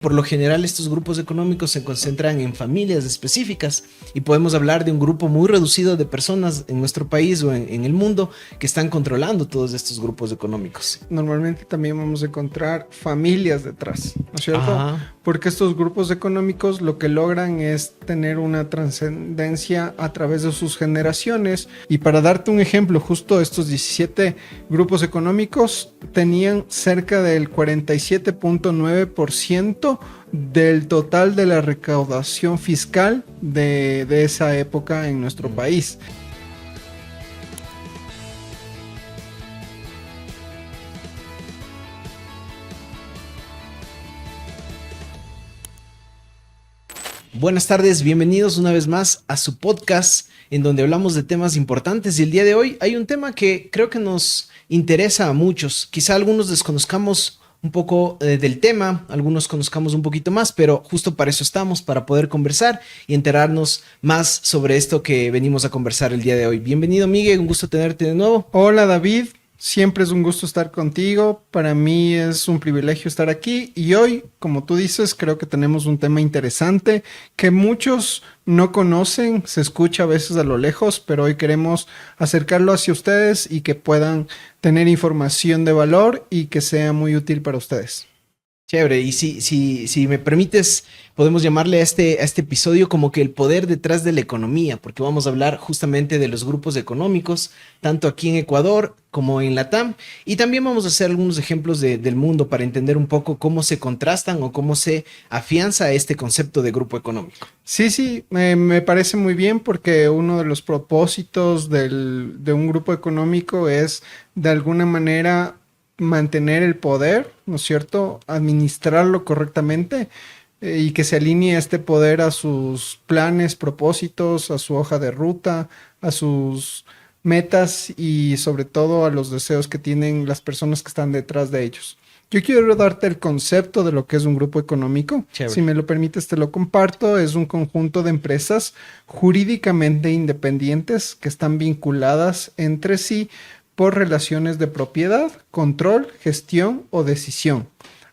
Por lo general, estos grupos económicos se concentran en familias específicas y podemos hablar de un grupo muy reducido de personas en nuestro país o en el mundo que están controlando todos estos grupos económicos. Normalmente también vamos a encontrar familias detrás, ¿no es cierto? Ajá. Porque estos grupos económicos lo que logran es tener una trascendencia a través de sus generaciones. Y para darte un ejemplo, justo estos 17 grupos económicos tenían cerca del 47.9% del total de la recaudación fiscal de esa época en nuestro país. Buenas tardes, bienvenidos una vez más a su podcast en donde hablamos de temas importantes, y el día de hoy hay un tema que creo que nos interesa a muchos. Quizá algunos desconozcamos un poco del tema, algunos conozcamos un poquito más, pero justo para eso estamos, para poder conversar y enterarnos más sobre esto que venimos a conversar el día de hoy. Bienvenido, Miguel, un gusto tenerte de nuevo. Hola, David. Siempre es un gusto estar contigo. Para mí es un privilegio estar aquí. Y hoy, como tú dices, creo que tenemos un tema interesante que muchos no conocen. Se escucha a veces a lo lejos, pero hoy queremos acercarlo hacia ustedes y que puedan tener información de valor y que sea muy útil para ustedes. Chévere, y si me permites, podemos llamarle a este episodio como que el poder detrás de la economía, porque vamos a hablar justamente de los grupos económicos, tanto aquí en Ecuador como en Latam, y también vamos a hacer algunos ejemplos del mundo para entender un poco cómo se contrastan o cómo se afianza este concepto de grupo económico. Sí, me parece muy bien porque uno de los propósitos de un grupo económico es de alguna manera mantener el poder, ¿no es cierto? Administrarlo correctamente y que se alinee este poder a sus planes, propósitos, a su hoja de ruta, a sus metas y sobre todo a los deseos que tienen las personas que están detrás de ellos. Yo quiero darte el concepto de lo que es un grupo económico. Chévere. Si me lo permites, te lo comparto. Es un conjunto de empresas jurídicamente independientes que están vinculadas entre sí por relaciones de propiedad, control, gestión o decisión,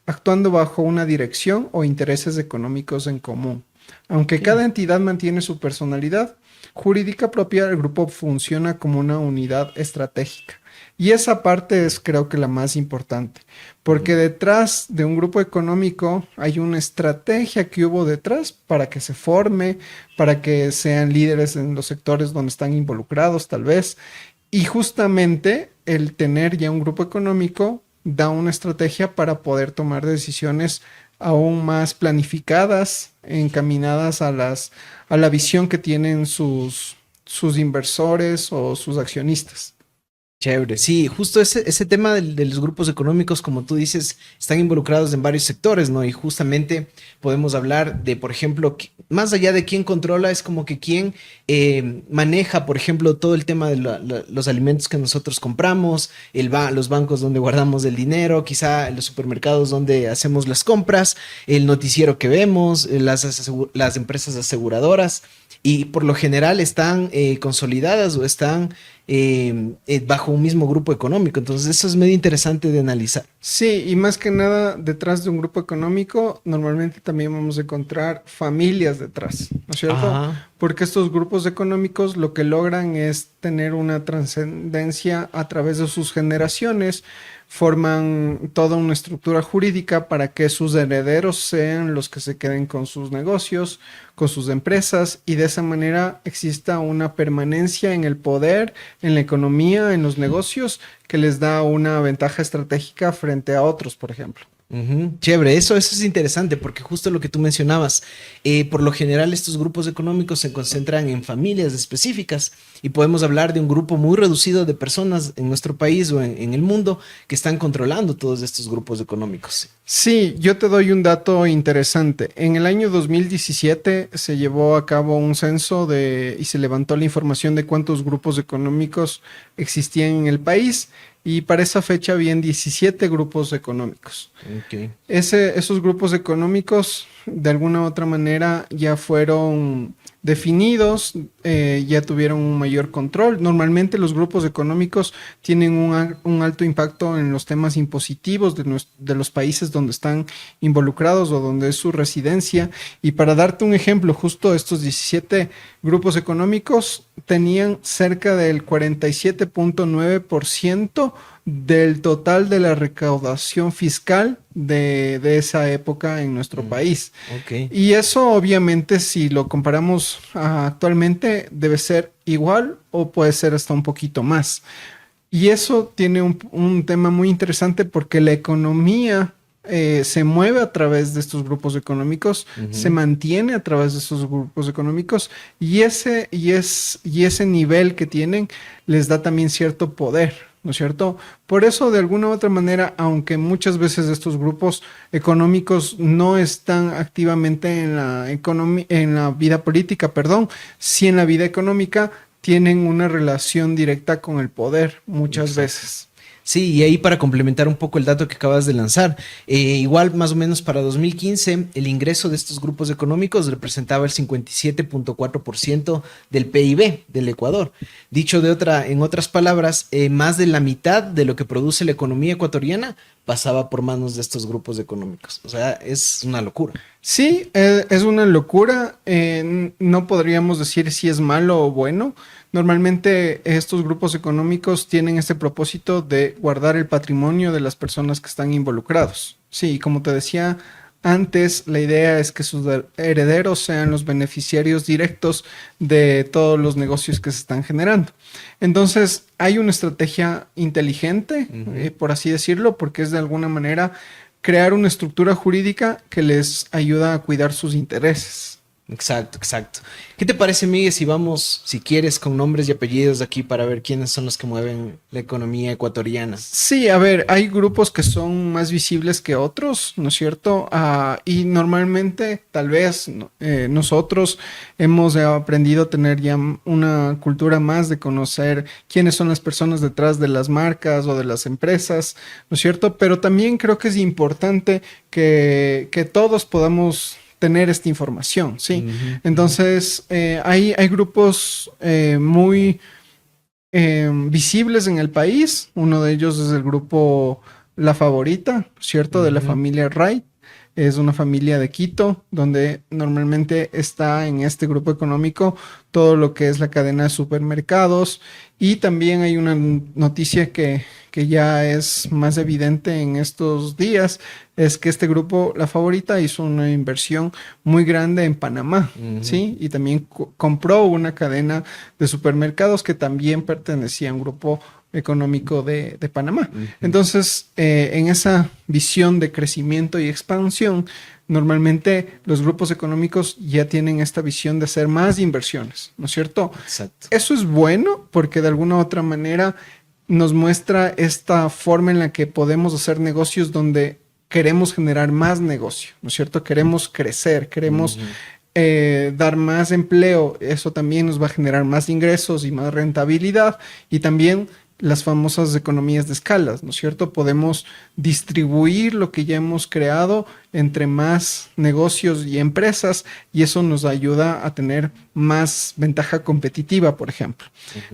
actuando bajo una dirección o intereses económicos en común. Aunque cada entidad mantiene su personalidad jurídica propia, el grupo funciona como una unidad estratégica. Y esa parte es, creo que, la más importante, porque detrás de un grupo económico hay una estrategia que hubo detrás para que se forme, para que sean líderes en los sectores donde están involucrados, tal vez. Y justamente el tener ya un grupo económico da una estrategia para poder tomar decisiones aún más planificadas, encaminadas a la visión que tienen sus inversores o sus accionistas. Chévere, sí, justo ese tema de los grupos económicos, como tú dices, están involucrados en varios sectores, ¿no? Y justamente podemos hablar de, por ejemplo, más allá de quién controla, es como que quién maneja, por ejemplo, todo el tema de los alimentos que nosotros compramos, los bancos donde guardamos el dinero, quizá los supermercados donde hacemos las compras, el noticiero que vemos, las empresas aseguradoras, y por lo general están consolidadas o están bajo un mismo grupo económico. Entonces eso es medio interesante de analizar. Sí, y más que nada detrás de un grupo económico normalmente también vamos a encontrar familias detrás, ¿no es cierto? Ajá. Porque estos grupos económicos lo que logran es tener una trascendencia a través de sus generaciones, forman toda una estructura jurídica para que sus herederos sean los que se queden con sus negocios, con sus empresas, y de esa manera exista una permanencia en el poder, en la economía, en los negocios, que les da una ventaja estratégica frente a otros, por ejemplo. Chévere, eso es interesante porque justo lo que tú mencionabas, por lo general estos grupos económicos se concentran en familias específicas y podemos hablar de un grupo muy reducido de personas en nuestro país o en el mundo que están controlando todos estos grupos económicos. Sí, yo te doy un dato interesante. En el año 2017 se llevó a cabo un censo y se levantó la información de cuántos grupos económicos existían en el país. Y para esa fecha habían 17 grupos económicos. Okay. Esos grupos económicos, de alguna u otra manera, ya fueron definidos, ya tuvieron un mayor control. Normalmente los grupos económicos tienen un alto impacto en los temas impositivos de los países donde están involucrados o donde es su residencia. Y para darte un ejemplo, justo estos 17 grupos económicos tenían cerca del 47.9% del total de la recaudación fiscal de esa época en nuestro país. Ok. Y eso obviamente si lo comparamos actualmente debe ser igual o puede ser hasta un poquito más. Y eso tiene un tema muy interesante porque la economía se mueve a través de estos grupos económicos, se mantiene a través de estos grupos económicos y ese nivel que tienen les da también cierto poder, ¿no es cierto? Por eso, de alguna u otra manera, aunque muchas veces estos grupos económicos no están activamente en la vida política, perdón, sí en la vida económica, tienen una relación directa con el poder muchas veces. Sí, y ahí para complementar un poco el dato que acabas de lanzar, igual más o menos para 2015 el ingreso de estos grupos económicos representaba el 57.4% del PIB del Ecuador. Dicho en otras palabras, más de la mitad de lo que produce la economía ecuatoriana pasaba por manos de estos grupos económicos. O sea, es una locura. Sí, es una locura. No podríamos decir si es malo o bueno. Normalmente estos grupos económicos tienen este propósito de guardar el patrimonio de las personas que están involucrados. Sí, como te decía antes, la idea es que sus herederos sean los beneficiarios directos de todos los negocios que se están generando. Entonces, hay una estrategia inteligente, por así decirlo, porque es de alguna manera crear una estructura jurídica que les ayuda a cuidar sus intereses. Exacto, exacto. ¿Qué te parece, Miguel, si vamos, si quieres, con nombres y apellidos de aquí para ver quiénes son los que mueven la economía ecuatoriana? Sí, a ver, hay grupos que son más visibles que otros, ¿no es cierto? Y normalmente, tal vez, nosotros hemos aprendido a tener ya una cultura más de conocer quiénes son las personas detrás de las marcas o de las empresas, ¿no es cierto? Pero también creo que es importante que todos podamos tener esta información, ¿sí? Entonces, hay grupos muy visibles en el país. Uno de ellos es el grupo La Favorita, ¿cierto? De la familia Wright. Es una familia de Quito, donde normalmente está en este grupo económico todo lo que es la cadena de supermercados. Y también hay una noticia que ya es más evidente en estos días, es que este grupo, La Favorita, hizo una inversión muy grande en Panamá, ¿sí? Y también compró una cadena de supermercados que también pertenecía a un grupo económico de Panamá. Entonces, en esa visión de crecimiento y expansión, normalmente los grupos económicos ya tienen esta visión de hacer más inversiones, ¿no es cierto? Exacto. Eso es bueno porque de alguna u otra manera nos muestra esta forma en la que podemos hacer negocios donde queremos generar más negocio, ¿no es cierto? Queremos crecer, queremos dar más empleo, eso también nos va a generar más ingresos y más rentabilidad y también las famosas economías de escalas, ¿no es cierto? Podemos distribuir lo que ya hemos creado entre más negocios y empresas y eso nos ayuda a tener más ventaja competitiva, por ejemplo.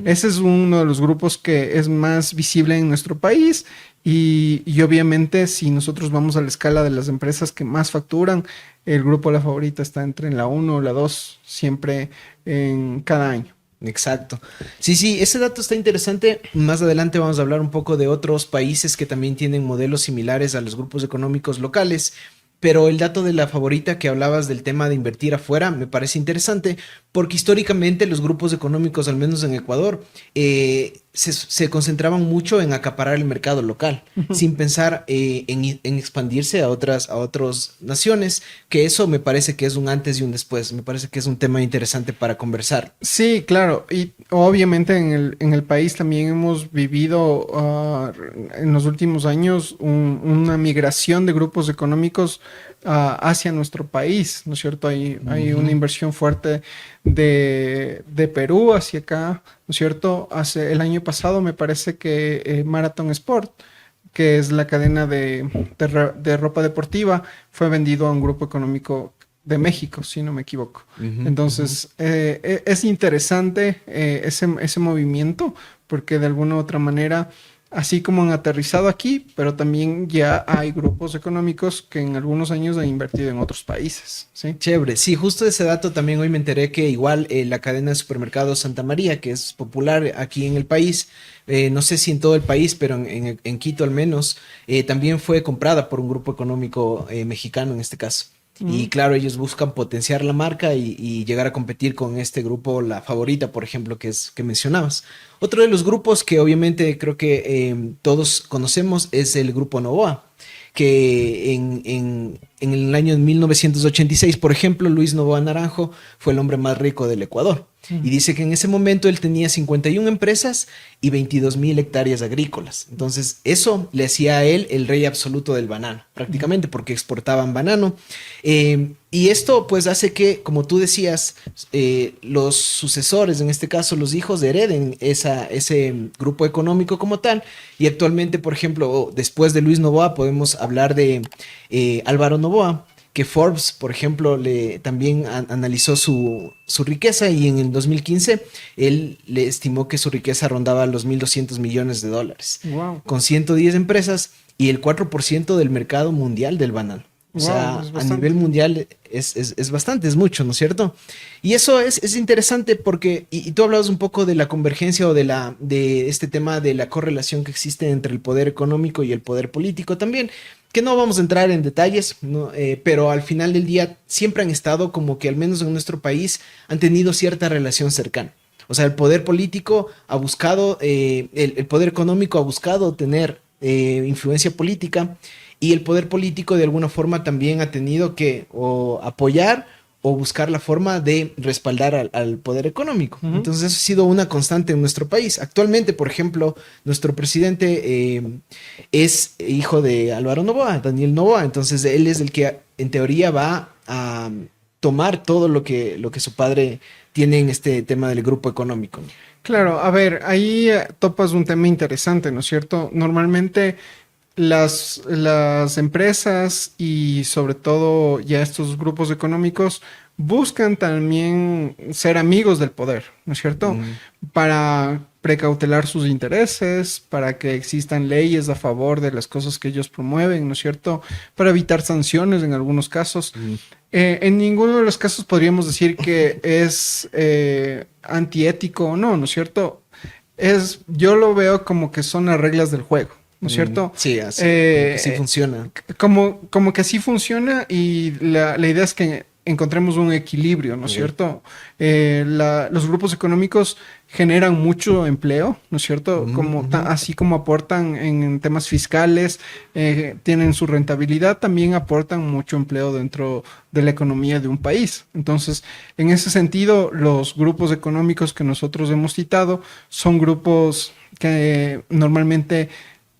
Ese es uno de los grupos que es más visible en nuestro país y obviamente si nosotros vamos a la escala de las empresas que más facturan, el grupo La Favorita está entre la 1 o la 2 siempre en cada año. Exacto. Sí, sí, ese dato está interesante. Más adelante vamos a hablar un poco de otros países que también tienen modelos similares a los grupos económicos locales. Pero el dato de La Favorita que hablabas del tema de invertir afuera me parece interesante porque históricamente los grupos económicos, al menos en Ecuador, se concentraban mucho en acaparar el mercado local, sin pensar en expandirse a otras naciones, que eso me parece que es un antes y un después. Me parece que es un tema interesante para conversar. Sí, claro. Y obviamente en el país también hemos vivido en los últimos años una migración de grupos económicos hacia nuestro país, ¿no es cierto? Hay una inversión fuerte de Perú hacia acá, ¿no es cierto? El año pasado me parece que Marathon Sport, que es la cadena de ropa deportiva, fue vendido a un grupo económico de México, si no me equivoco. Ujú, Entonces, es interesante ese movimiento, porque de alguna u otra manera, así como han aterrizado aquí, pero también ya hay grupos económicos que en algunos años han invertido en otros países, ¿sí? chévere. Sí, justo ese dato también hoy me enteré que igual la cadena de supermercados Santa María, que es popular aquí en el país, no sé si en todo el país, pero en Quito al menos, también fue comprada por un grupo económico mexicano en este caso. Y Mm. claro, ellos buscan potenciar la marca y llegar a competir con este grupo, La Favorita, por ejemplo, que mencionabas. Otro de los grupos que obviamente creo que todos conocemos es el grupo Novoa, que en el año 1986, por ejemplo, Luis Novoa Naranjo fue el hombre más rico del Ecuador. Y Mm. dice que en ese momento él tenía 51 empresas y 22.000 hectáreas agrícolas. Entonces, eso le hacía a él el rey absoluto del banano, prácticamente, porque exportaban banano. Y esto, pues, hace que, como tú decías, los sucesores, en este caso los hijos, hereden ese grupo económico como tal. Y actualmente, por ejemplo, después de Luis Novoa, podemos hablar de Álvaro Novoa, que Forbes, por ejemplo, también analizó su riqueza y en el 2015 él le estimó que su riqueza rondaba los 1.200 millones de dólares, Wow, con 110 empresas y el 4% del mercado mundial del banano. O wow, sea, es a nivel bastante. mundial es bastante, es mucho, ¿no es cierto? Y eso es interesante porque, y tú hablabas un poco de la convergencia o de este tema de la correlación que existe entre el poder económico y el poder político también, que no vamos a entrar en detalles, ¿no? Pero al final del día siempre han estado como que al menos en nuestro país han tenido cierta relación cercana. O sea, el poder político ha buscado, el poder económico ha buscado tener influencia política y el poder político de alguna forma también ha tenido que o apoyar o buscar la forma de respaldar al poder económico. Ujú. Entonces eso ha sido una constante en nuestro país. Actualmente, por ejemplo, nuestro presidente es hijo de Álvaro Novoa, Daniel Novoa. Entonces él es el que en teoría va a tomar todo lo que su padre tiene en este tema del grupo económico. Claro, a ver, ahí topas un tema interesante, ¿no es cierto? Normalmente las empresas y sobre todo ya estos grupos económicos buscan también ser amigos del poder, ¿no es cierto? Mm, Para precautelar sus intereses, para que existan leyes a favor de las cosas que ellos promueven, ¿no es cierto? Para evitar sanciones en algunos casos. mm, En ninguno de los casos podríamos decir que es antiético o no, ¿no es cierto? Yo lo veo como que son las reglas del juego, ¿no es cierto? sí, así Eh, funciona. como que así funciona y la idea es que encontremos un equilibrio, ¿no es Ok. cierto? Los grupos económicos generan mucho empleo, ¿no es cierto? Ujú, ujú. Así como aportan en temas fiscales, tienen su rentabilidad, también aportan mucho empleo dentro de la economía de un país. Entonces, en ese sentido, los grupos económicos que nosotros hemos citado son grupos que normalmente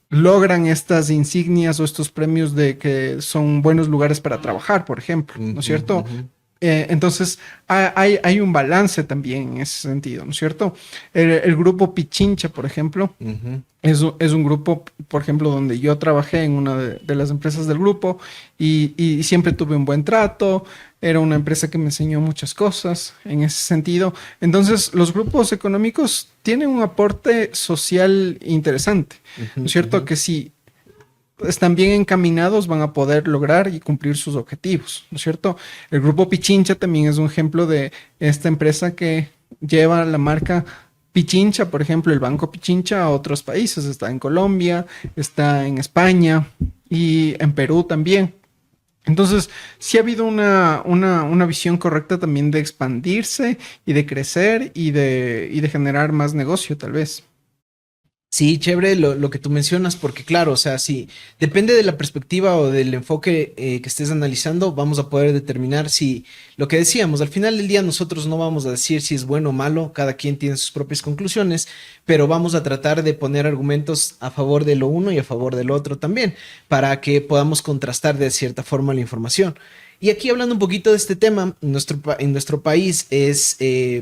logran estas insignias o estos premios de que son buenos lugares para trabajar, por ejemplo, ¿no es Ujú, cierto? ujú, Entonces, hay un balance también en ese sentido, ¿no es cierto? El grupo Pichincha, por ejemplo, ujú. es un grupo, por ejemplo, donde yo trabajé en una de las empresas del grupo y siempre tuve un buen trato. Era una empresa que me enseñó muchas cosas en ese sentido. Entonces, los grupos económicos tienen un aporte social interesante, ¿no Ujú, es cierto? ujú. Que si están bien encaminados van a poder lograr y cumplir sus objetivos, ¿no es cierto? El grupo Pichincha también es un ejemplo de esta empresa que lleva la marca Pichincha, por ejemplo, el Banco Pichincha a otros países. Está en Colombia, está en España y en Perú también. Entonces, sí ha habido una visión correcta también de expandirse y de crecer y de generar más negocio, tal vez. Sí, chévere lo que tú mencionas, porque claro, o sea, sí, depende de la perspectiva o del enfoque que estés analizando, vamos a poder determinar si lo que decíamos, al final del día nosotros no vamos a decir si es bueno o malo, cada quien tiene sus propias conclusiones, pero vamos a tratar de poner argumentos a favor de lo uno y a favor del otro también, para que podamos contrastar de cierta forma la información. Y aquí hablando un poquito de este tema, en nuestro país es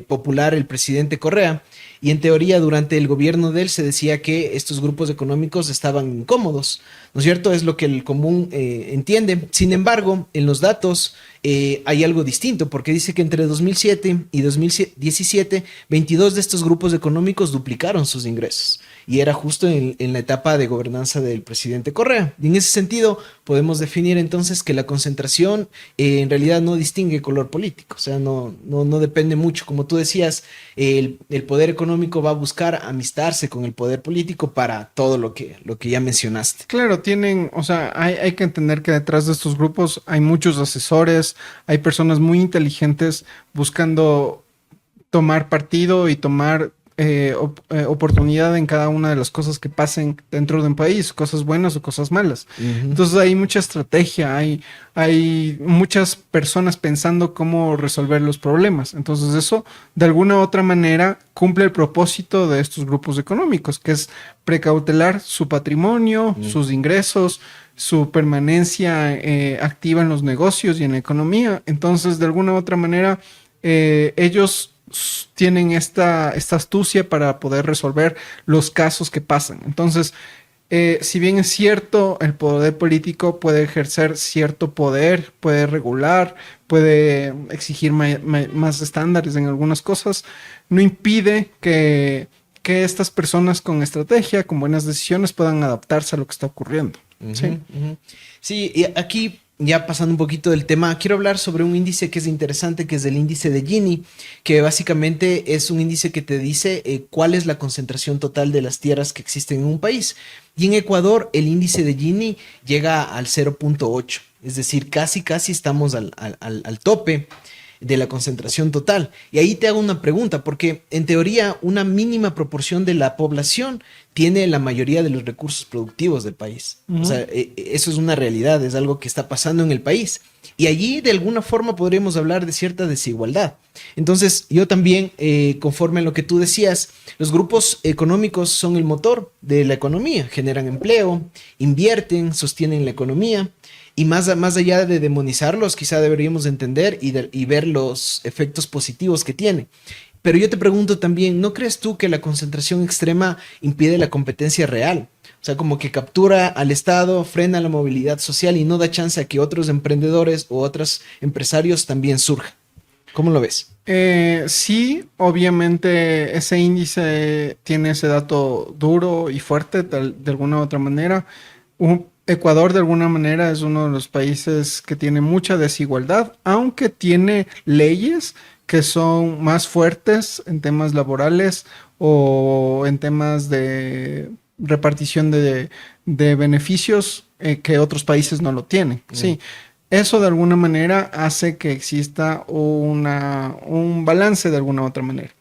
popular el presidente Correa. y en teoría durante el gobierno de él se decía que estos grupos económicos estaban incómodos, ¿no es cierto? Es lo que el común entiende. Sin embargo, en los datos hay algo distinto, porque dice que entre 2007 y 2017, 22 de estos grupos económicos duplicaron sus ingresos. Y era justo en la etapa de gobernanza del presidente Correa. Y en ese sentido, podemos definir entonces que la concentración en realidad no distingue color político. O sea, no depende mucho. Como tú decías, el poder económico va a buscar amistarse con el poder político para todo lo que ya mencionaste. Claro, tienen, o sea, hay que entender que detrás de estos grupos hay muchos asesores, hay personas muy inteligentes buscando tomar partido y tomar oportunidad en cada una de las cosas que pasen dentro de un país, cosas buenas o cosas malas. Entonces hay mucha estrategia, hay muchas personas pensando cómo resolver los problemas. Entonces eso, de alguna u otra manera, cumple el propósito de estos grupos económicos, que es precautelar su patrimonio, sus ingresos, su permanencia activa en los negocios y en la economía. Entonces, de alguna u otra manera, ellos tienen esta astucia para poder resolver los casos que pasan. Entonces, si bien es cierto, el poder político puede ejercer cierto poder, puede regular, puede exigir más estándares en algunas cosas, no impide que estas personas con estrategia, con buenas decisiones, puedan adaptarse a lo que está ocurriendo. Sí. Sí, y aquí ya pasando un poquito del tema, quiero hablar sobre un índice que es interesante, que es el índice de Gini, que básicamente es un índice que te dice cuál es la concentración total de las tierras que existen en un país. Y en Ecuador el índice de Gini llega al 0.8, es decir, casi estamos al tope de la concentración total. Y ahí te hago una pregunta, porque en teoría una mínima proporción de la población tiene la mayoría de los recursos productivos del país. O sea, eso es una realidad, es algo que está pasando en el país. Y allí de alguna forma podríamos hablar de cierta desigualdad. Entonces, yo también, conforme a lo que tú decías, los grupos económicos son el motor de la economía, generan empleo, invierten, sostienen la economía. Y más allá de demonizarlos, quizá deberíamos entender y ver los efectos positivos que tiene. Pero yo te pregunto también, ¿no crees tú que la concentración extrema impide la competencia real? O sea, como que captura al Estado, frena la movilidad social y no da chance a que otros emprendedores o otros empresarios también surjan. ¿Cómo lo ves? Sí, obviamente ese índice tiene ese dato duro y fuerte de alguna u otra manera. Ecuador de alguna manera es uno de los países que tiene mucha desigualdad, aunque tiene leyes que son más fuertes en temas laborales o en temas de repartición de beneficios que otros países no lo tienen. Sí, eso de alguna manera hace que exista un balance de alguna u otra manera.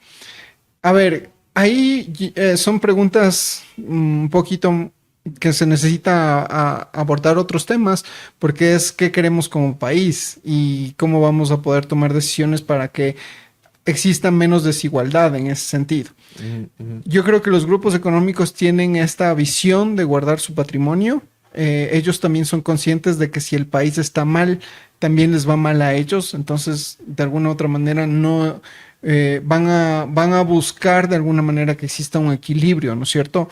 A ver, ahí son preguntas un poquito que se necesita abordar otros temas, porque es qué queremos como país y cómo vamos a poder tomar decisiones para que exista menos desigualdad en ese sentido. Yo creo que los grupos económicos tienen esta visión de guardar su patrimonio. Ellos también son conscientes de que si el país está mal, también les va mal a ellos. Entonces, de alguna u otra manera, no van a buscar de alguna manera que exista un equilibrio, ¿no es cierto?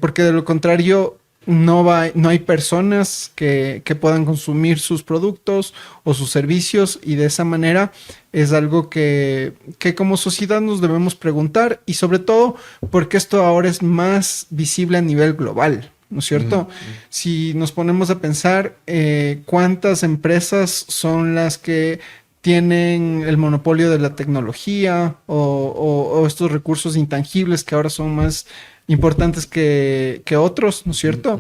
Porque de lo contrario, no hay personas que puedan consumir sus productos o sus servicios, y de esa manera es algo que como sociedad nos debemos preguntar, y sobre todo porque esto ahora es más visible a nivel global, ¿no es cierto? Si nos ponemos a pensar cuántas empresas son las que tienen el monopolio de la tecnología o estos recursos intangibles que ahora son más importantes que otros, ¿no es cierto?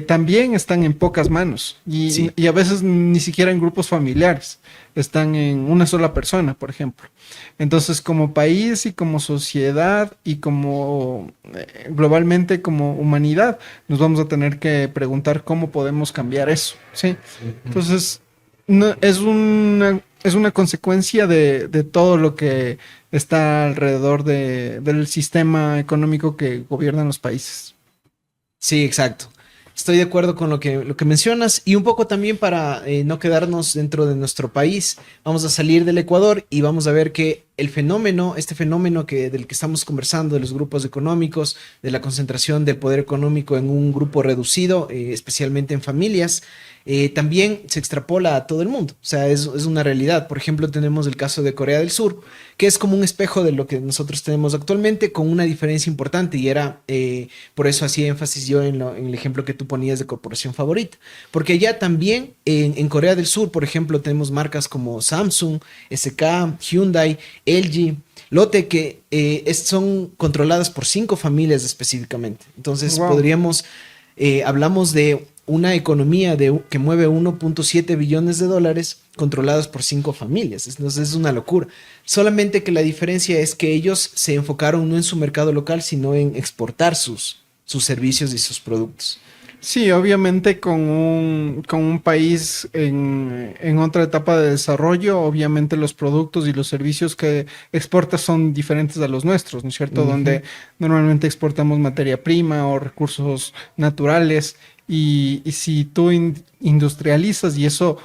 También están en pocas manos y a veces ni siquiera en grupos familiares, están en una sola persona, por ejemplo. Entonces, como país y como sociedad y como globalmente como humanidad, nos vamos a tener que preguntar cómo podemos cambiar eso, ¿sí? Entonces, no, es una consecuencia de todo lo que está alrededor del sistema económico que gobiernan los países. Sí, exacto. Estoy de acuerdo con lo que mencionas, y un poco también para no quedarnos dentro de nuestro país, vamos a salir del Ecuador y vamos a ver que este fenómeno del que estamos conversando, de los grupos económicos, de la concentración del poder económico en un grupo reducido, especialmente en familias, también se extrapola a todo el mundo. O sea, es una realidad. Por ejemplo, tenemos el caso de Corea del Sur, que es como un espejo de lo que nosotros tenemos actualmente, con una diferencia importante, y era, por eso hacía énfasis yo en el ejemplo que tú ponías de corporación favorita. Porque allá también, en Corea del Sur, por ejemplo, tenemos marcas como Samsung, SK, Hyundai, LG, Lotte, que son controladas por 5 familias específicamente. Entonces, Wow. hablamos de una economía que mueve 1.7 billones de dólares controladas por 5 familias. Entonces es una locura. Solamente que la diferencia es que ellos se enfocaron no en su mercado local, sino en exportar sus servicios y sus productos. Sí, obviamente con un país en otra etapa de desarrollo, obviamente los productos y los servicios que exporta son diferentes a los nuestros, ¿no es cierto? Ujú. Donde normalmente exportamos materia prima o recursos naturales y si tú industrializas y eso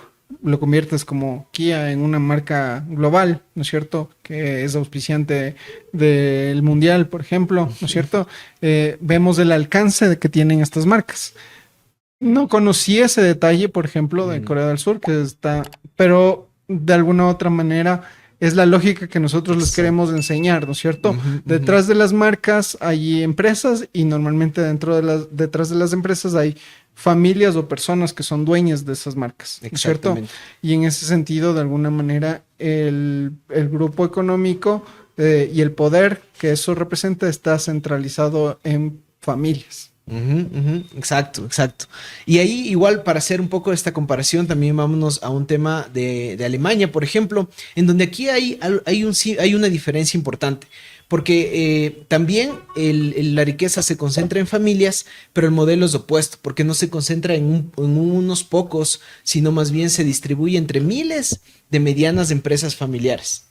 lo conviertes como Kia en una marca global, ¿no es cierto? Que es auspiciante del mundial, por ejemplo, ¿no es cierto? Vemos el alcance que tienen estas marcas. No conocí ese detalle, por ejemplo, de Corea del Sur, que está, pero de alguna u otra manera es la lógica que nosotros les Exacto. queremos enseñar, ¿no es cierto? Ujú, ujú. Detrás de las marcas hay empresas y normalmente detrás de las empresas hay familias o personas que son dueñas de esas marcas, ¿no es cierto? Exactamente. Y en ese sentido, de alguna manera, el grupo económico y el poder que eso representa está centralizado en familias. Ujú, ujú. Exacto, exacto. Y ahí igual para hacer un poco esta comparación, también vámonos a un tema de Alemania, por ejemplo, en donde aquí hay una diferencia importante, porque también la riqueza se concentra en familias, pero el modelo es opuesto, porque no se concentra en unos pocos, sino más bien se distribuye entre miles de medianas empresas familiares.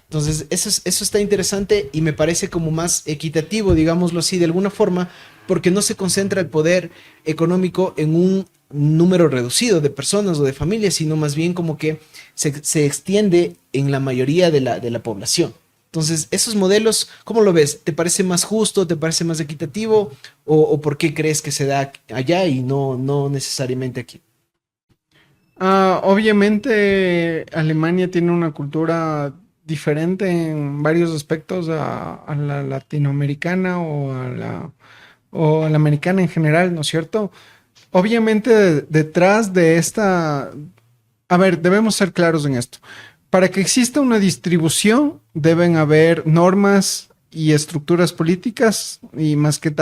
Entonces, eso está interesante y me parece como más equitativo, digámoslo así, de alguna forma, porque no se concentra el poder económico en un número reducido de personas o de familias, sino más bien como que se extiende en la mayoría de la población. Entonces, esos modelos, ¿cómo lo ves? ¿Te parece más justo? ¿Te parece más equitativo? ¿O por qué crees que se da allá y no necesariamente aquí? Obviamente Alemania tiene una cultura diferente en varios aspectos a la latinoamericana o a la americana en general, ¿no es cierto? Obviamente detrás de esta... A ver, debemos ser claros en esto. Para que exista una distribución deben haber normas y estructuras políticas y más que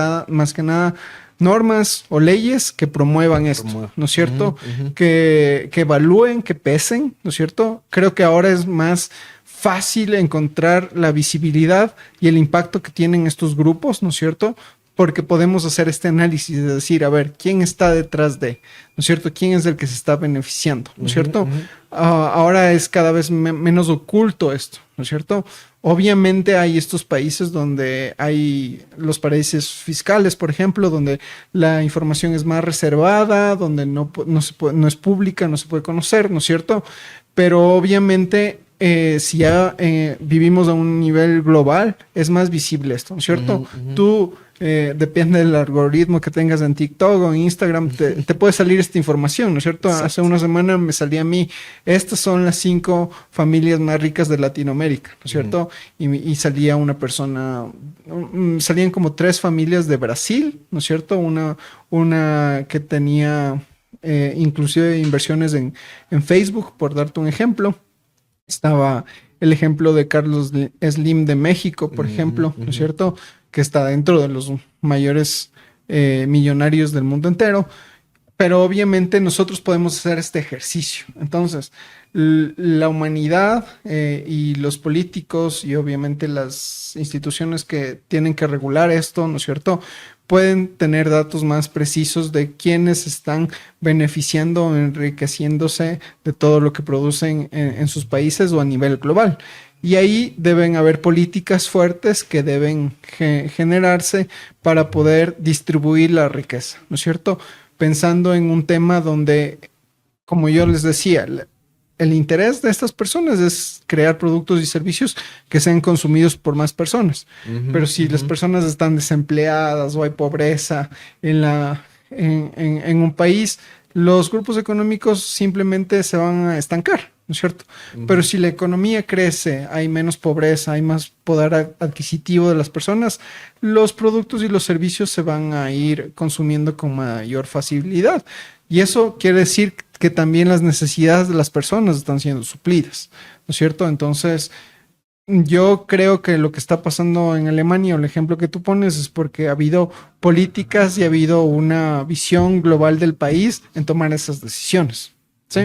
nada normas o leyes que promuevan esto, Como, ¿no es ujú, cierto? ujú. Que evalúen, que pesen, ¿no es cierto? Creo que ahora es más fácil encontrar la visibilidad y el impacto que tienen estos grupos, ¿no es cierto? Porque podemos hacer este análisis de decir, a ver, ¿quién está detrás de? ¿No es cierto? ¿Quién es el que se está beneficiando? ¿No es Ujú, cierto? ujú. Ahora es cada vez menos oculto esto, ¿no es cierto? Obviamente hay estos países donde hay los paraísos fiscales, por ejemplo, donde la información es más reservada, donde no es pública, no se puede conocer, ¿no es cierto? Pero obviamente si ya vivimos a un nivel global, es más visible esto, ¿no es cierto? Ujú, ujú. Tú, depende del algoritmo que tengas en TikTok o en Instagram, te puede salir esta información, ¿no es cierto? Hace Exacto. una semana me salía a mí, estas son las 5 familias más ricas de Latinoamérica, ¿no es Ujú. cierto? Y salía una persona, salían como 3 familias de Brasil, ¿no es cierto? Una que tenía inclusive inversiones en Facebook, por darte un ejemplo. Estaba el ejemplo de Carlos Slim de México, por Ujú, ejemplo, ¿no es ujú. cierto? Que está dentro de los mayores millonarios del mundo entero. Pero obviamente nosotros podemos hacer este ejercicio. Entonces, la humanidad y los políticos y obviamente las instituciones que tienen que regular esto, ¿no es cierto? Pueden tener datos más precisos de quiénes están beneficiando o enriqueciéndose de todo lo que producen en sus países o a nivel global. Y ahí deben haber políticas fuertes que deben generarse para poder distribuir la riqueza, ¿no es cierto? Pensando en un tema donde, como yo les decía, el interés de estas personas es crear productos y servicios que sean consumidos por más personas. Pero si las personas están desempleadas o hay pobreza en un país, los grupos económicos simplemente se van a estancar, ¿no es cierto? Pero si la economía crece, hay menos pobreza, hay más poder adquisitivo de las personas, los productos y los servicios se van a ir consumiendo con mayor facilidad. Y eso quiere decir que también las necesidades de las personas están siendo suplidas, ¿no es cierto? Entonces, yo creo que lo que está pasando en Alemania, o el ejemplo que tú pones, es porque ha habido políticas y ha habido una visión global del país en tomar esas decisiones. ¿Sí?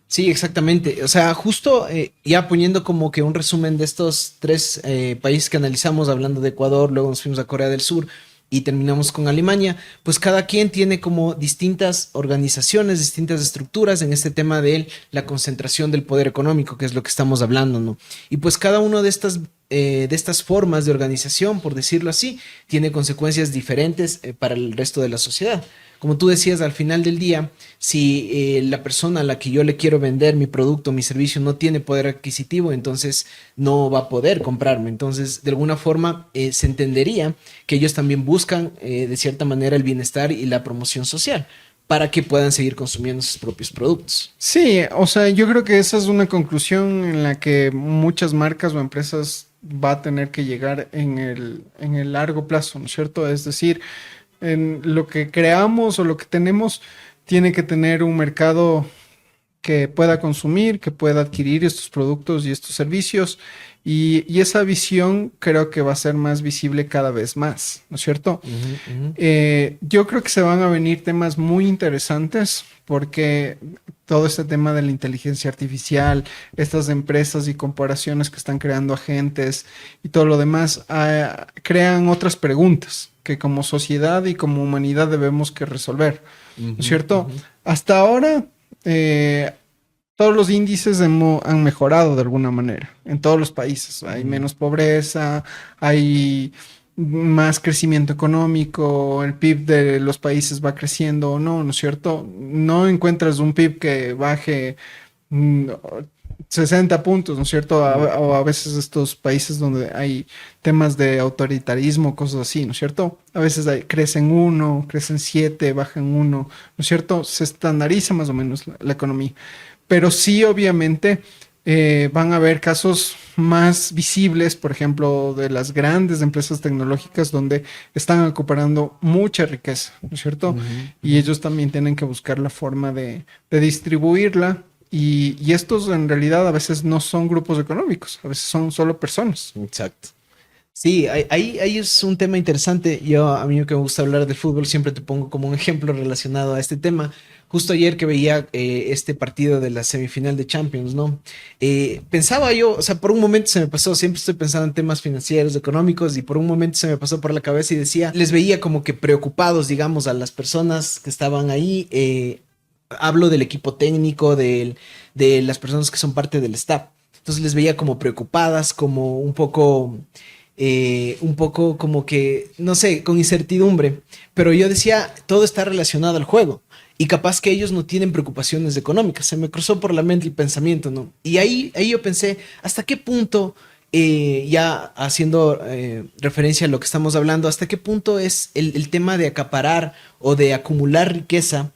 Sí, exactamente. O sea, justo ya poniendo como que un resumen de estos tres países que analizamos, hablando de Ecuador, luego nos fuimos a Corea del Sur y terminamos con Alemania, pues cada quien tiene como distintas organizaciones, distintas estructuras en este tema de la concentración del poder económico, que es lo que estamos hablando, ¿no? Y pues cada una de estas formas de organización, por decirlo así, tiene consecuencias diferentes para el resto de la sociedad. Como tú decías, al final del día, si la persona a la que yo le quiero vender mi producto, mi servicio, no tiene poder adquisitivo, entonces no va a poder comprarme. Entonces, de alguna forma, se entendería que ellos también buscan, de cierta manera, el bienestar y la promoción social para que puedan seguir consumiendo sus propios productos. Sí, o sea, yo creo que esa es una conclusión en la que muchas marcas o empresas va a tener que llegar en el largo plazo, ¿no es cierto? Es decir, en lo que creamos o lo que tenemos tiene que tener un mercado que pueda consumir, que pueda adquirir estos productos y estos servicios. Y esa visión creo que va a ser más visible cada vez más, ¿no es cierto? Yo creo que se van a venir temas muy interesantes porque todo este tema de la inteligencia artificial, estas empresas y corporaciones que están creando agentes y todo lo demás, crean otras preguntas que como sociedad y como humanidad debemos que resolver, ¿no es cierto? Hasta ahora, todos los índices han mejorado de alguna manera en todos los países. Hay menos pobreza, hay más crecimiento económico, el PIB de los países va creciendo o no, ¿no es cierto? No encuentras un PIB que baje 60 puntos, ¿no es cierto? O a veces estos países donde hay temas de autoritarismo, cosas así, ¿no es cierto? A veces crecen 1, crecen 7, bajan 1, ¿no es cierto? Se estandariza más o menos la economía. Pero sí, obviamente, van a haber casos más visibles, por ejemplo, de las grandes empresas tecnológicas donde están acaparando mucha riqueza, ¿no es cierto? Y ellos también tienen que buscar la forma de distribuirla. Y estos en realidad a veces no son grupos económicos, a veces son solo personas. Exacto. Sí, ahí es un tema interesante. A mí que me gusta hablar de fútbol, siempre te pongo como un ejemplo relacionado a este tema. Justo ayer que veía este partido de la semifinal de Champions, ¿no? Pensaba yo, o sea, por un momento se me pasó, siempre estoy pensando en temas financieros, económicos, y por un momento se me pasó por la cabeza y decía, les veía como que preocupados, digamos, a las personas que estaban ahí. Hablo del equipo técnico, de las personas que son parte del staff. Entonces les veía como preocupadas, como un poco como que, no sé, con incertidumbre, pero yo decía, todo está relacionado al juego y capaz que ellos no tienen preocupaciones económicas. Se me cruzó por la mente el pensamiento, ¿no? Y ahí yo pensé, ¿hasta qué punto, ya haciendo referencia a lo que estamos hablando, hasta qué punto es el tema de acaparar o de acumular riqueza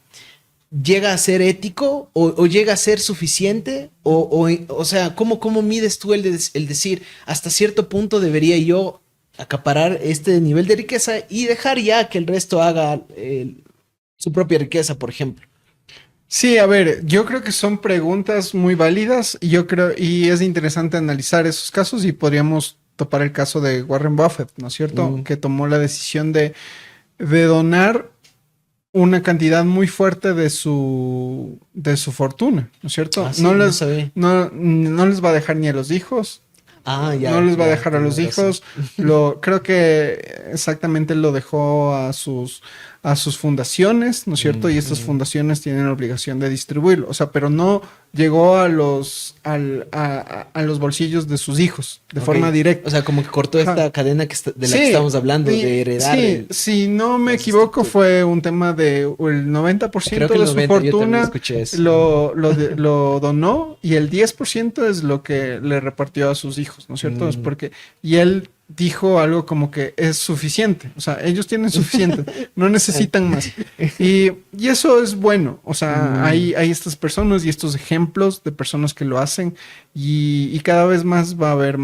llega a ser ético o llega a ser suficiente o sea, ¿cómo mides tú el decir hasta cierto punto debería yo acaparar este nivel de riqueza y dejar ya que el resto haga su propia riqueza, por ejemplo? Sí, a ver, yo creo que son preguntas muy válidas y yo creo, y es interesante analizar esos casos y podríamos topar el caso de Warren Buffett, ¿no es cierto? Que tomó la decisión de donar una cantidad muy fuerte de su fortuna, ¿no es cierto? Ah, sí, no les va a dejar ni a los hijos. Ya, no les va a ya, dejar a los tienes razón. hijos. Creo que exactamente lo dejó a a sus fundaciones, ¿no es cierto? Y estas fundaciones tienen la obligación de distribuirlo. O sea, pero no llegó a a los bolsillos de sus hijos de forma directa. O sea, como que cortó esta cadena de la que estamos hablando, de heredar. Sí, si no me equivoco, fue un tema de el 90% de su fortuna lo donó y el 10% es lo que le repartió a sus hijos, ¿no es cierto? Es porque, y él dijo algo como que es suficiente, o sea, ellos tienen suficiente, no necesitan más. Y eso es bueno, o sea, hay estas personas y estos ejemplos de personas que lo hacen y cada vez más va a haber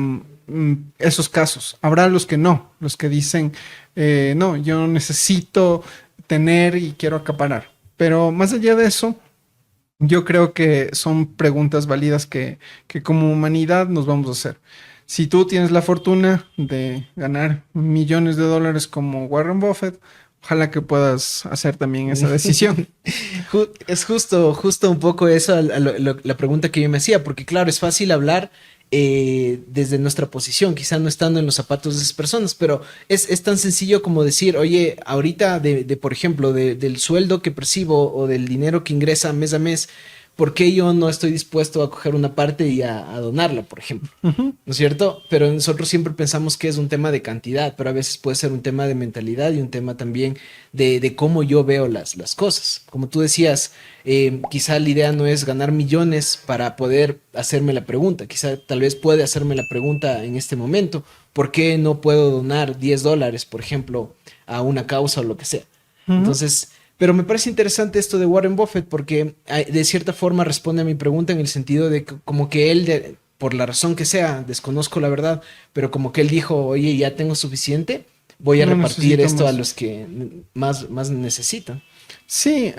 esos casos. Habrá los que no, los que dicen, no, yo necesito tener y quiero acaparar. Pero más allá de eso, yo creo que son preguntas válidas que como humanidad nos vamos a hacer. Si tú tienes la fortuna de ganar millones de dólares como Warren Buffett, ojalá que puedas hacer también esa decisión. Es justo un poco eso la pregunta que yo me hacía, porque claro, es fácil hablar desde nuestra posición, quizá no estando en los zapatos de esas personas, pero es tan sencillo como decir, oye, ahorita por ejemplo, del sueldo que percibo o del dinero que ingresa mes a mes, ¿por qué yo no estoy dispuesto a coger una parte y a donarla, por ejemplo? ¿No es cierto? Pero nosotros siempre pensamos que es un tema de cantidad, pero a veces puede ser un tema de mentalidad y un tema también de cómo yo veo las cosas. Como tú decías, quizá la idea no es ganar millones para poder hacerme la pregunta. Quizá tal vez puede hacerme la pregunta en este momento. ¿Por qué no puedo donar $10, por ejemplo, a una causa o lo que sea? Entonces... Pero me parece interesante esto de Warren Buffett porque de cierta forma responde a mi pregunta en el sentido de que como que él, por la razón que sea, desconozco la verdad, pero como que él dijo, oye, ya tengo suficiente, voy a repartir esto más a los que más necesitan. Sí,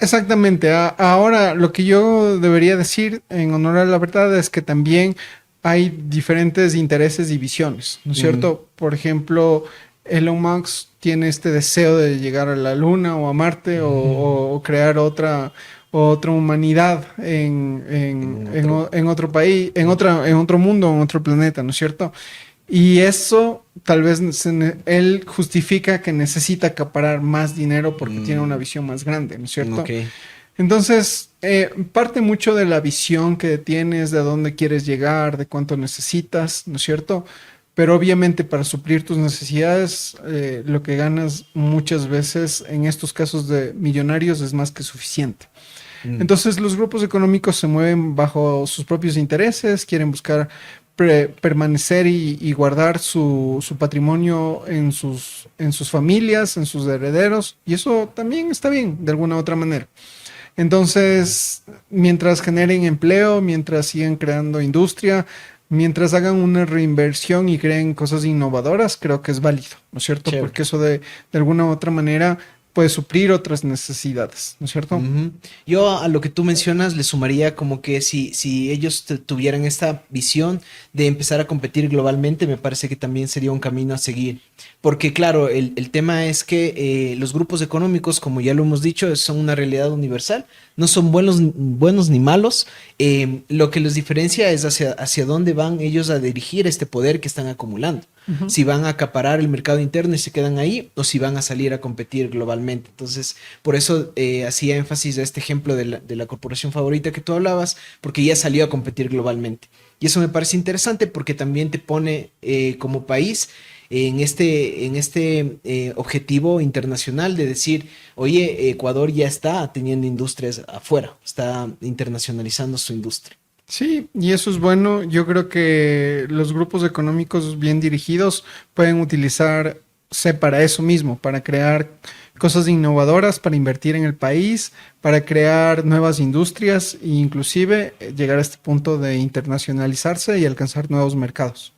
exactamente. Ahora, lo que yo debería decir en honor a la verdad es que también hay diferentes intereses y visiones, ¿no es cierto? Por ejemplo, Elon Musk tiene este deseo de llegar a la Luna o a Marte o crear otra humanidad en otro país, en otro mundo, en otro planeta, ¿no es cierto? Y eso tal vez él justifica que necesita acaparar más dinero porque tiene una visión más grande, ¿no es cierto? Okay. Entonces, parte mucho de la visión que tienes, de dónde quieres llegar, de cuánto necesitas, ¿no es cierto? Pero obviamente para suplir tus necesidades, lo que ganas muchas veces en estos casos de millonarios es más que suficiente. Entonces los grupos económicos se mueven bajo sus propios intereses, quieren buscar permanecer y guardar su patrimonio en sus familias, en sus herederos, y eso también está bien de alguna u otra manera. Entonces, mientras generen empleo, mientras sigan creando industria, mientras hagan una reinversión y creen cosas innovadoras, creo que es válido, ¿no es cierto? Chévere. Porque eso de alguna u otra manera puede suplir otras necesidades, ¿no es cierto? Yo a lo que tú mencionas le sumaría como que si ellos tuvieran esta visión de empezar a competir globalmente, me parece que también sería un camino a seguir. Porque claro, el tema es que los grupos económicos, como ya lo hemos dicho, son una realidad universal, no son buenos ni malos. Lo que los diferencia es hacia dónde van ellos a dirigir este poder que están acumulando. Si van a acaparar el mercado interno y se quedan ahí, o si van a salir a competir globalmente. Entonces, por eso hacía énfasis a este ejemplo de la corporación favorita que tú hablabas, porque ya salió a competir globalmente. Y eso me parece interesante porque también te pone como país en este objetivo internacional de decir, oye, Ecuador ya está teniendo industrias afuera, está internacionalizando su industria. Sí, y eso es bueno. Yo creo que los grupos económicos bien dirigidos pueden utilizarse para eso mismo, para crear cosas innovadoras, para invertir en el país, para crear nuevas industrias e inclusive llegar a este punto de internacionalizarse y alcanzar nuevos mercados.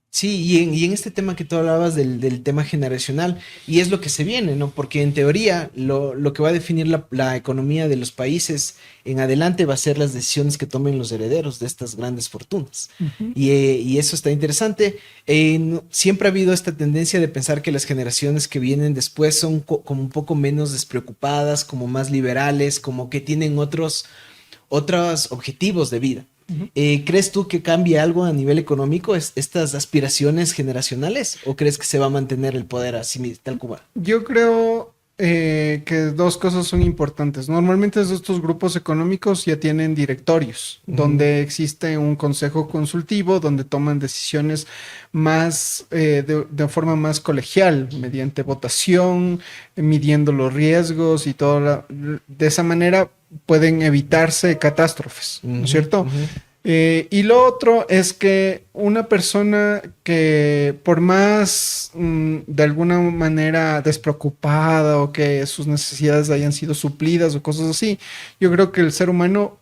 Sí, y en este tema que tú hablabas del tema generacional, y es lo que se viene, ¿no? Porque en teoría lo que va a definir la economía de los países en adelante va a ser las decisiones que tomen los herederos de estas grandes fortunas. Y eso está interesante. Siempre ha habido esta tendencia de pensar que las generaciones que vienen después son como un poco menos despreocupadas, como más liberales, como que tienen otros objetivos de vida. ¿Crees tú que cambie algo a nivel económico estas aspiraciones generacionales o crees que se va a mantener el poder así tal como va? Yo creo que dos cosas son importantes. Normalmente estos grupos económicos ya tienen directorios, donde existe un consejo consultivo, donde toman decisiones más de forma más colegial, mediante votación, midiendo los riesgos y todo. De esa manera pueden evitarse catástrofes, ¿no es cierto? Y lo otro es que una persona que por más de alguna manera despreocupada o que sus necesidades hayan sido suplidas o cosas así, yo creo que el ser humano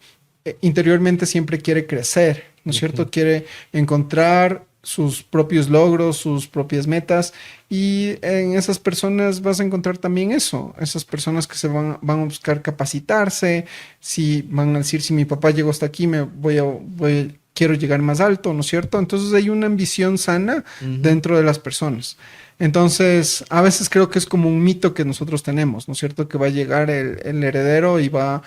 interiormente siempre quiere crecer, ¿no es cierto? Quiere encontrar sus propios logros, sus propias metas, y en esas personas vas a encontrar también eso, esas personas que van a buscar capacitarse, si van a decir, si mi papá llegó hasta aquí, quiero llegar más alto, ¿no es cierto? Entonces hay una ambición sana dentro de las personas. Entonces, a veces creo que es como un mito que nosotros tenemos, ¿no es cierto? Que va a llegar el heredero y va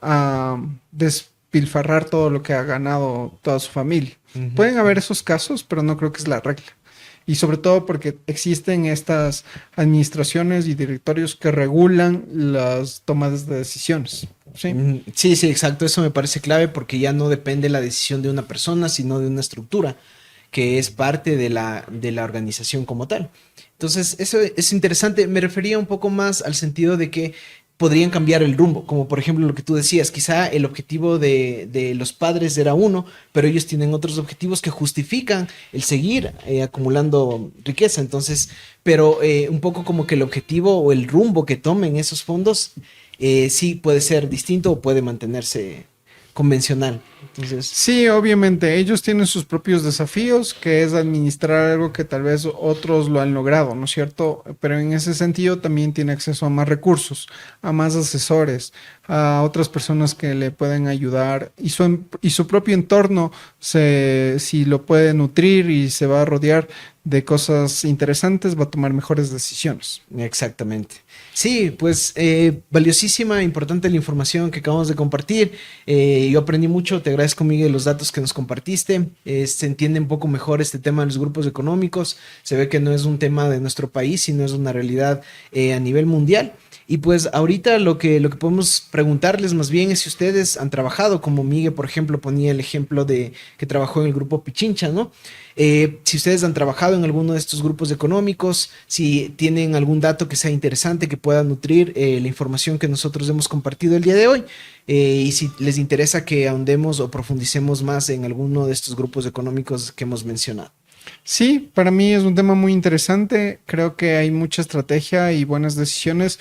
a despilfarrar todo lo que ha ganado toda su familia. Pueden haber esos casos, pero no creo que es la regla. Y sobre todo porque existen estas administraciones y directorios que regulan las tomas de decisiones. ¿Sí? Sí, sí, exacto. Eso me parece clave porque ya no depende la decisión de una persona, sino de una estructura que es parte de la organización como tal. Entonces, eso es interesante. Me refería un poco más al sentido de que podrían cambiar el rumbo, como por ejemplo lo que tú decías, quizá el objetivo de los padres era uno, pero ellos tienen otros objetivos que justifican el seguir acumulando riqueza. Entonces, pero un poco como que el objetivo o el rumbo que tomen esos fondos sí puede ser distinto o puede mantenerse convencional. Entonces, sí, obviamente, ellos tienen sus propios desafíos, que es administrar algo que tal vez otros lo han logrado, ¿no es cierto? Pero en ese sentido también tiene acceso a más recursos, a más asesores, a otras personas que le pueden ayudar, y su propio entorno, si lo puede nutrir y se va a rodear de cosas interesantes, va a tomar mejores decisiones. exactamente. Sí, pues valiosísima, importante la información que acabamos de compartir. Yo aprendí mucho, te agradezco, Miguel, los datos que nos compartiste. Se entiende un poco mejor este tema de los grupos económicos. Se ve que no es un tema de nuestro país, sino es una realidad a nivel mundial. Y pues ahorita lo que podemos preguntarles más bien es si ustedes han trabajado, como Miguel, por ejemplo, ponía el ejemplo de que trabajó en el grupo Pichincha, ¿no? Si ustedes han trabajado en alguno de estos grupos económicos, si tienen algún dato que sea interesante, que pueda nutrir la información que nosotros hemos compartido el día de hoy, y si les interesa que ahondemos o profundicemos más en alguno de estos grupos económicos que hemos mencionado. Sí, para mí es un tema muy interesante. Creo que hay mucha estrategia y buenas decisiones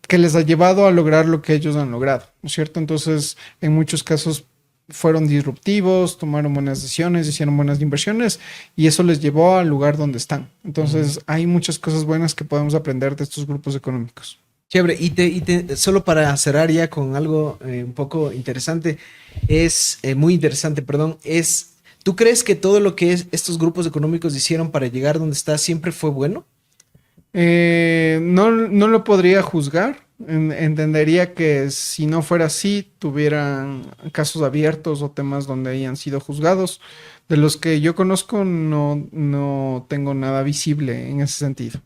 que les ha llevado a lograr lo que ellos han logrado, ¿no es cierto? Entonces, en muchos casos fueron disruptivos, tomaron buenas decisiones, hicieron buenas inversiones y eso les llevó al lugar donde están. Entonces, hay muchas cosas buenas que podemos aprender de estos grupos económicos. Chévere, solo para cerrar ya con algo un poco interesante, muy interesante, perdón, ¿tú crees que todo lo que estos grupos económicos hicieron para llegar donde está siempre fue bueno? No, no lo podría juzgar. Entendería que si no fuera así, tuvieran casos abiertos o temas donde hayan sido juzgados. De los que yo conozco, no tengo nada visible en ese sentido.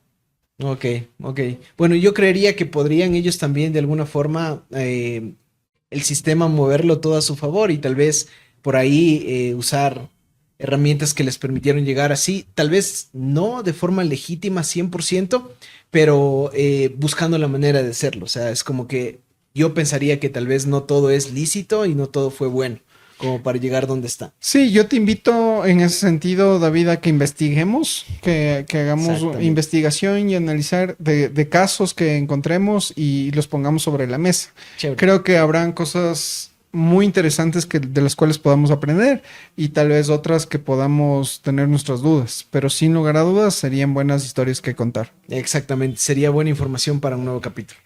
Ok, ok. Bueno, yo creería que podrían ellos también de alguna forma el sistema moverlo todo a su favor y tal vez por ahí usar herramientas que les permitieron llegar así, tal vez no de forma legítima 100%, pero buscando la manera de hacerlo. O sea, es como que yo pensaría que tal vez no todo es lícito y no todo fue bueno, como para llegar donde está. Sí, yo te invito en ese sentido, David, a que investiguemos, que hagamos investigación y analizar de casos que encontremos y los pongamos sobre la mesa. Chévere. Creo que habrán cosas muy interesantes de las cuales podamos aprender y tal vez otras que podamos tener nuestras dudas, pero sin lugar a dudas serían buenas historias que contar. Exactamente, sería buena información para un nuevo capítulo.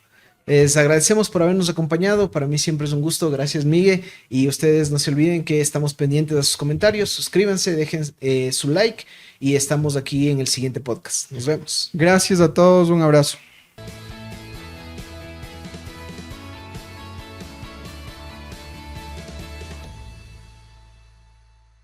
Les agradecemos por habernos acompañado, para mí siempre es un gusto, gracias Miguel, y ustedes no se olviden que estamos pendientes de sus comentarios, suscríbanse, dejen su like y estamos aquí en el siguiente podcast. Nos vemos. Gracias a todos, un abrazo.